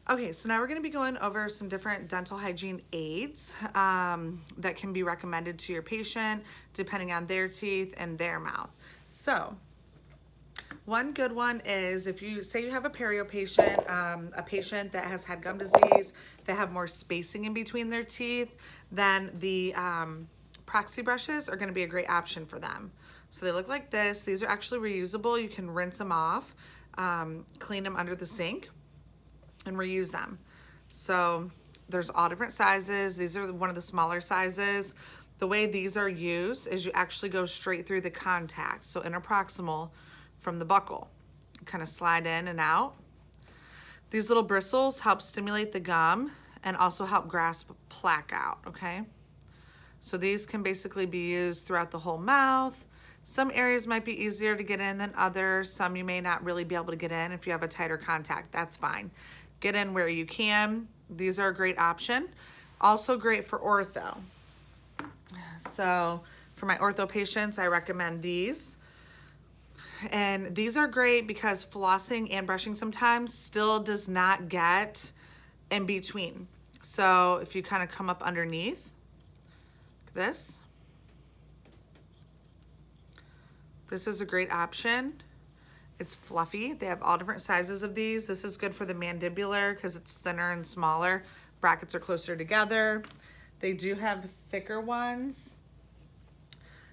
Okay, so now we're going to be going over some different dental hygiene aids that can be recommended to your patient depending on their teeth and their mouth. So, one good one is if you say you have a perio patient, a patient that has had gum disease, they have more spacing in between their teeth, then the proxy brushes are going to be a great option for them. So they look like this. These are actually reusable. You can rinse them off, clean them under the sink, and reuse them. So there's all different sizes. These are one of the smaller sizes. The way these are used is you actually go straight through the contact, so interproximal from the buccal. You kind of slide in and out. These little bristles help stimulate the gum and also help grasp plaque out, okay? So these can basically be used throughout the whole mouth. Some areas might be easier to get in than others. Some you may not really be able to get in if you have a tighter contact. That's fine. Get in where you can. These are a great option. Also great for ortho. So for my ortho patients, I recommend these. And these are great because flossing and brushing sometimes still does not get in between. So if you kind of come up underneath, like this is a great option. It's fluffy. They have all different sizes of these. This is good for the mandibular because it's thinner and smaller. Brackets are closer together. They do have thicker ones.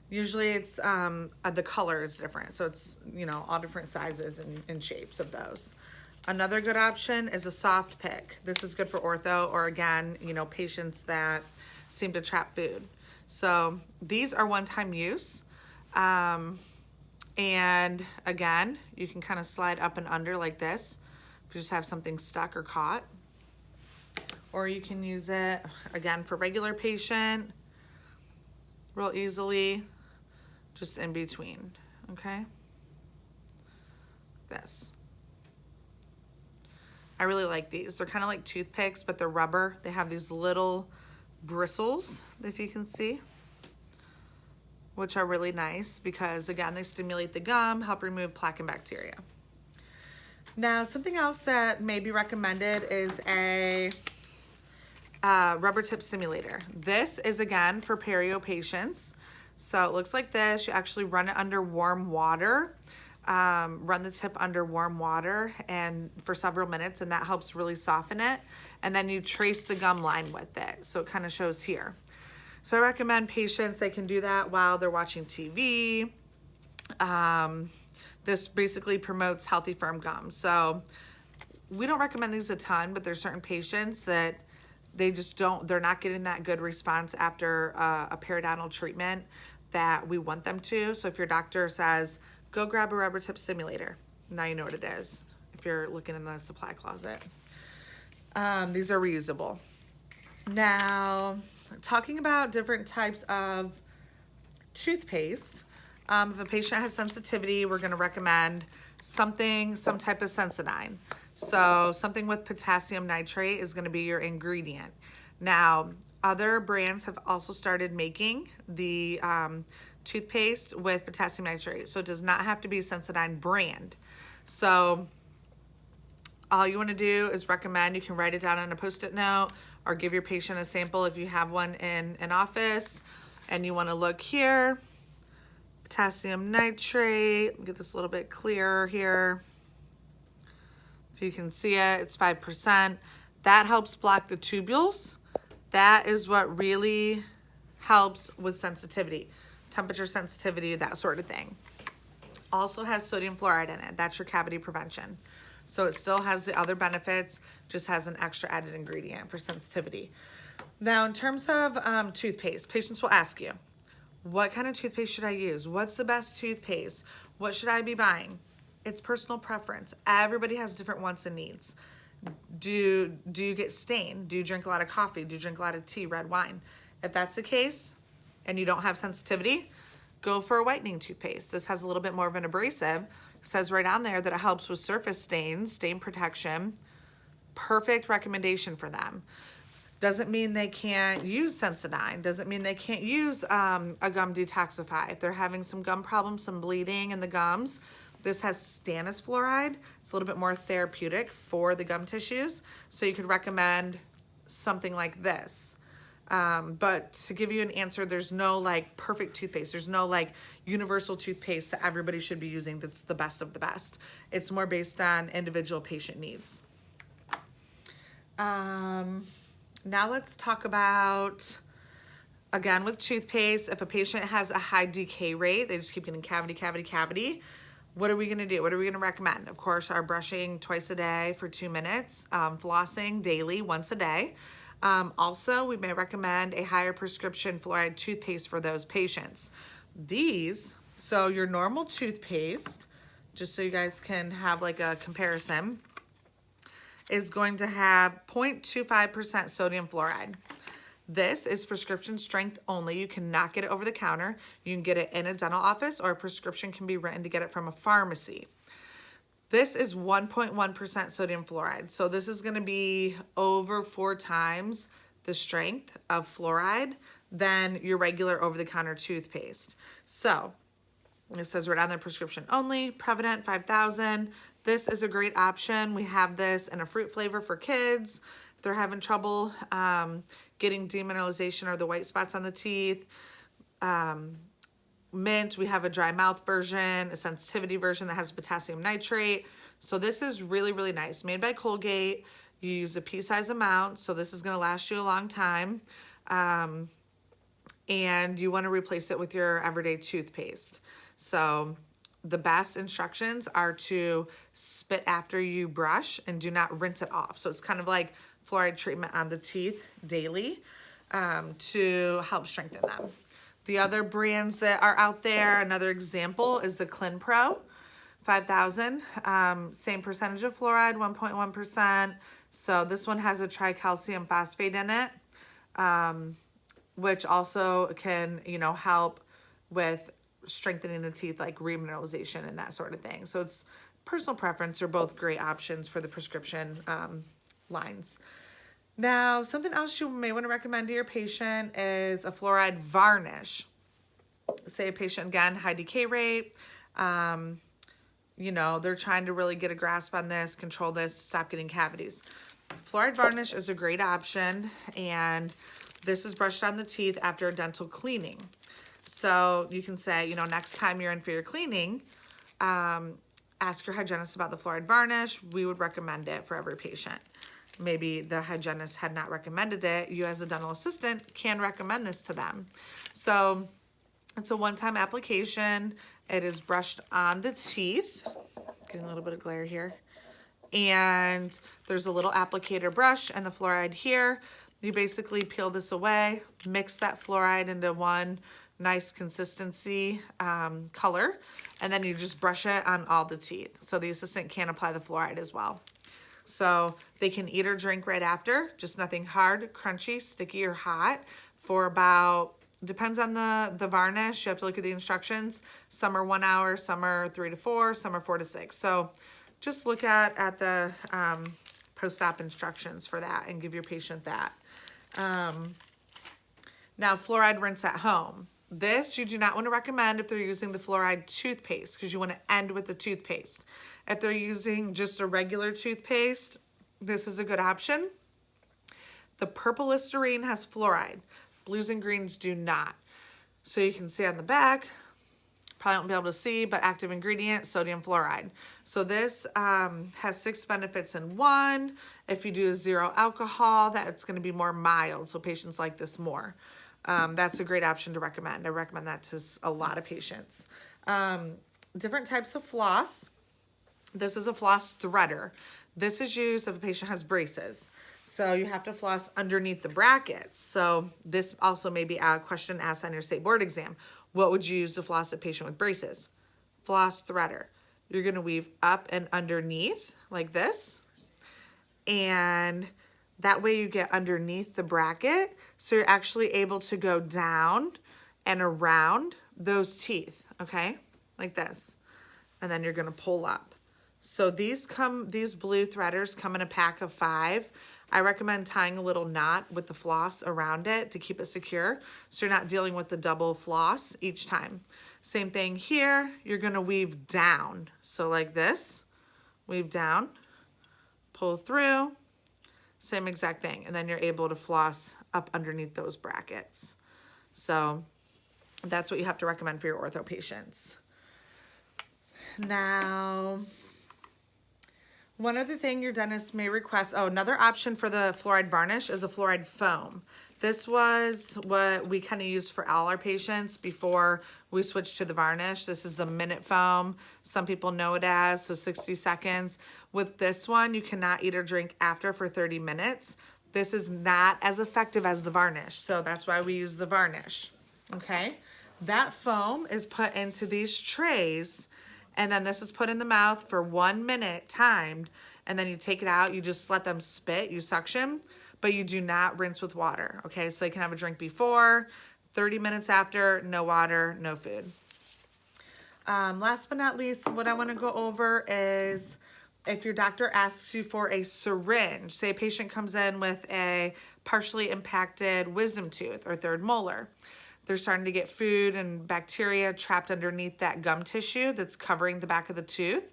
Usually it's, the color is different. So it's, you know, all different sizes and shapes of those. Another good option is a soft pick. This is good for ortho or again, you know, patients that seem to trap food. So these are one-time use. And again, you can kind of slide up and under like this if you just have something stuck or caught. Or you can use it, again, for regular patient, real easily, just in between, okay? This. I really like these. They're kind of like toothpicks, but they're rubber. They have these little bristles, if you can see, which are really nice because, again, they stimulate the gum, help remove plaque and bacteria. Now, something else that may be recommended is a rubber tip stimulator. This is, again, for perio patients. So it looks like this. You actually run it under warm water. Run the tip under warm water and for several minutes, and that helps really soften it. And then you trace the gum line with it. So it kind of shows here. So I recommend patients, they can do that while they're watching TV. This basically promotes healthy, firm gums. So we don't recommend these a ton, but there's certain patients that they just don't, they're not getting that good response after a periodontal treatment that we want them to. So if your doctor says, go grab a rubber tip stimulator, now you know what it is if you're looking in the supply closet. These are reusable. Now, talking about different types of toothpaste, if a patient has sensitivity, we're going to recommend some type of Sensodyne. So something with potassium nitrate is going to be your ingredient. Now, other brands have also started making the toothpaste with potassium nitrate. So it does not have to be a Sensodyne brand. So all you want to do is recommend, you can write it down on a Post-it note or give your patient a sample if you have one in an office and you want to look here. Potassium nitrate, get this a little bit clearer here. If you can see it, it's 5%. That helps block the tubules. That is what really helps with sensitivity, temperature sensitivity, that sort of thing. Also has sodium fluoride in it. That's your cavity prevention. So it still has the other benefits, just has an extra added ingredient for sensitivity. Now, in terms of toothpaste, patients will ask you, what kind of toothpaste should I use? What's the best toothpaste? What should I be buying? It's personal preference. Everybody has different wants and needs. Do you get stained? Do you drink a lot of coffee? Do you drink a lot of tea, red wine? If that's the case and you don't have sensitivity, go for a whitening toothpaste. This has a little bit more of an abrasive. It says right on there that it helps with surface stains, stain protection. Perfect recommendation for them. Doesn't mean they can't use Sensodyne. Doesn't mean they can't use a gum detoxify. If they're having some gum problems, some bleeding in the gums, This has stannous fluoride. It's a little bit more therapeutic for the gum tissues. So you could recommend something like this. But to give you an answer, there's no like perfect toothpaste. There's no like universal toothpaste that everybody should be using that's the best of the best. It's more based on individual patient needs. Now let's talk about, again, with toothpaste, if a patient has a high decay rate, they just keep getting cavity, what are we gonna do? What are we gonna recommend? Of course, our brushing twice a day for 2 minutes, flossing daily once a day. Also, we may recommend a higher prescription fluoride toothpaste for those patients. These, so your normal toothpaste, just so you guys can have like a comparison, is going to have 0.25% sodium fluoride. This is prescription strength only. You cannot get it over the counter. You can get it in a dental office, or a prescription can be written to get it from a pharmacy. This is 1.1% sodium fluoride. So this is going to be over 4 times the strength of fluoride than your regular over-the-counter toothpaste. So it says right on the prescription only, Prevident 5000. This is a great option. We have this in a fruit flavor for kids. If they're having trouble getting demineralization or the white spots on the teeth. Mint, we have a dry mouth version, a sensitivity version that has potassium nitrate. So this is really, really nice. Made by Colgate. You use a pea-size amount, so this is going to last you a long time. And you want to replace it with your everyday toothpaste. So the best instructions are to spit after you brush and do not rinse it off. So it's kind of like fluoride treatment on the teeth daily to help strengthen them. The other brands that are out there, another example is the ClinPro 5000. Same percentage of fluoride, 1.1%. So this one has a tricalcium phosphate in it, which also can, help with strengthening the teeth, like remineralization and that sort of thing. So it's personal preference. They're both great options for the prescription lines. Now, something else you may want to recommend to your patient is a fluoride varnish. Say a patient, again, high decay rate, they're trying to really get a grasp on this, control this, stop getting cavities. Fluoride varnish is a great option, and this is brushed on the teeth after a dental cleaning. So you can say, next time you're in for your cleaning, ask your hygienist about the fluoride varnish. We would recommend it for every patient. Maybe the hygienist had not recommended it. You as a dental assistant can recommend this to them. So it's a one-time application. It is brushed on the teeth. Getting a little bit of glare here. And there's a little applicator brush and the fluoride here. You basically peel this away, mix that fluoride into one nice consistency color, and then you just brush it on all the teeth. So the assistant can apply the fluoride as well. So they can eat or drink right after, just nothing hard, crunchy, sticky, or hot for about, depends on the varnish. You have to look at the instructions. Some are 1 hour, some are 3 to 4, some are 4 to 6. So just look at the post-op instructions for that and give your patient that. Now, fluoride rinse at home. This you do not want to recommend if they're using the fluoride toothpaste, because you want to end with the toothpaste. If they're using just a regular toothpaste, this is a good option. The purple Listerine has fluoride. Blues and greens do not. So you can see on the back, probably won't be able to see, but active ingredient, sodium fluoride. So this has 6 benefits in one. If you do 0 alcohol, that's going to be more mild. So patients like this more. That's a great option to recommend. I recommend that to a lot of patients. Different types of floss. This is a floss threader. This is used if a patient has braces. So you have to floss underneath the brackets. So this also may be a question asked on your state board exam. What would you use to floss a patient with braces? Floss threader. You're going to weave up and underneath like this. And that way you get underneath the bracket, so you're actually able to go down and around those teeth, okay? Like this. And then you're gonna pull up. So these blue threaders come in a pack of 5. I recommend tying a little knot with the floss around it to keep it secure, so you're not dealing with the double floss each time. Same thing here, you're gonna weave down. So like this, weave down, pull through, same exact thing. And then you're able to floss up underneath those brackets. So that's what you have to recommend for your ortho patients. Now, one other thing your dentist may request, another option for the fluoride varnish is a fluoride foam. This was what we kind of used for all our patients before we switched to the varnish. This is the minute foam. Some people know it as, so 60 seconds. With this one, you cannot eat or drink after for 30 minutes. This is not as effective as the varnish, so that's why we use the varnish, okay? That foam is put into these trays, and then this is put in the mouth for 1 minute timed, and then you take it out, you just let them spit, you suction, but you do not rinse with water, okay? So they can have a drink before, 30 minutes after, no water, no food. Last but not least, what I wanna go over is if your doctor asks you for a syringe, say a patient comes in with a partially impacted wisdom tooth or third molar, they're starting to get food and bacteria trapped underneath that gum tissue that's covering the back of the tooth,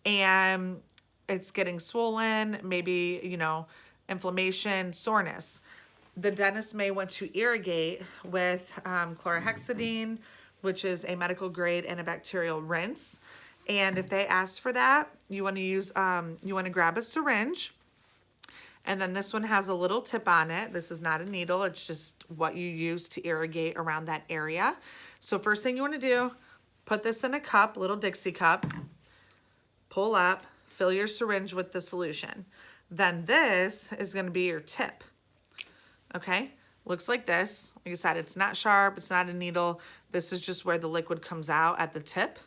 and it's getting swollen, maybe, you know, inflammation, soreness. The dentist may want to irrigate with chlorhexidine, which is a medical grade antibacterial rinse. And if they ask for that, you want to use, you want to grab a syringe, and then this one has a little tip on it. This is not a needle, it's just what you use to irrigate around that area. So first thing you want to do, put this in a cup, little Dixie cup, pull up, fill your syringe with the solution. Then this is going to be your tip, okay? Looks like this. Like I said, it's not sharp, it's not a needle. This is just where the liquid comes out at the tip.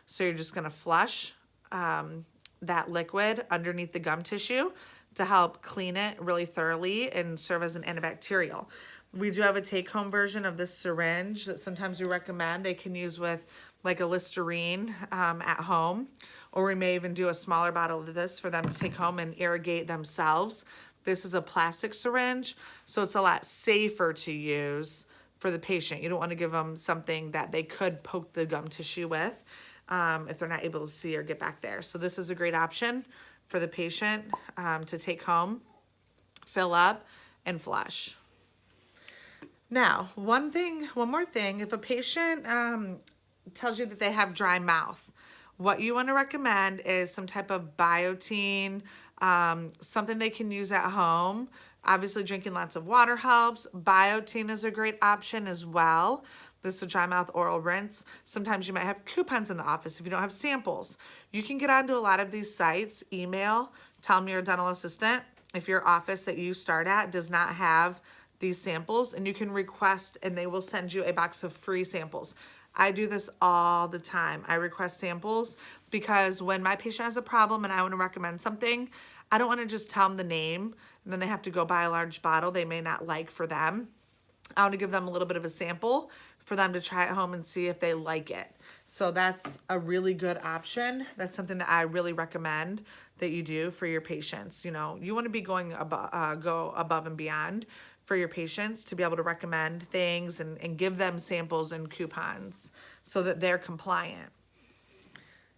So you're just gonna flush that liquid underneath the gum tissue to help clean it really thoroughly and serve as an antibacterial. We do have a take-home version of this syringe that sometimes we recommend. They can use with like a Listerine at home, or we may even do a smaller bottle of this for them to take home and irrigate themselves. This is a plastic syringe, so it's a lot safer to use for the patient. You don't want to give them something that they could poke the gum tissue with if they're not able to see or get back there. So this is a great option for the patient to take home, fill up, and flush. Now, one more thing, if a patient tells you that they have dry mouth, what you want to recommend is some type of Biotine, something they can use at home. Obviously, drinking lots of water helps. Biotine is a great option as well. This is a dry mouth oral rinse. Sometimes you might have coupons in the office if you don't have samples. You can get onto a lot of these sites, email, tell them you're a dental assistant. If your office that you start at does not have these samples, and you can request, and they will send you a box of free samples. I do this all the time. I request samples because when my patient has a problem and I want to recommend something, I don't want to just tell them the name and then they have to go buy a large bottle they may not like for them. I want to give them a little bit of a sample for them to try at home and see if they like it. So that's a really good option. That's something that I really recommend that you do for your patients. You know, you want to be going go above and beyond for your patients to be able to recommend things and give them samples and coupons so that they're compliant.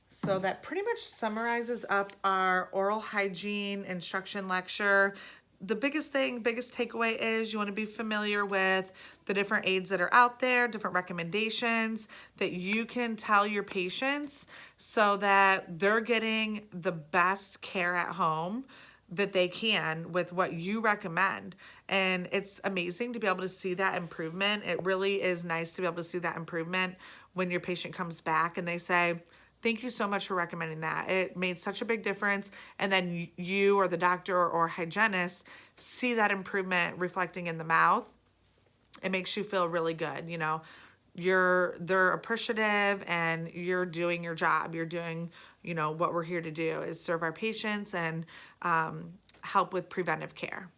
So that pretty much summarizes up our oral hygiene instruction lecture. The biggest takeaway is you want to be familiar with the different aids that are out there, different recommendations that you can tell your patients so that they're getting the best care at home that they can with what you recommend. And it's amazing to be able to see that improvement. It really is nice to be able to see that improvement when your patient comes back and they say, thank you so much for recommending that. It made such a big difference. And then you or the doctor or hygienist see that improvement reflecting in the mouth. It makes you feel really good. You know, they're appreciative and you're doing your job. You're doing, you know, what we're here to do is serve our patients and help with preventive care.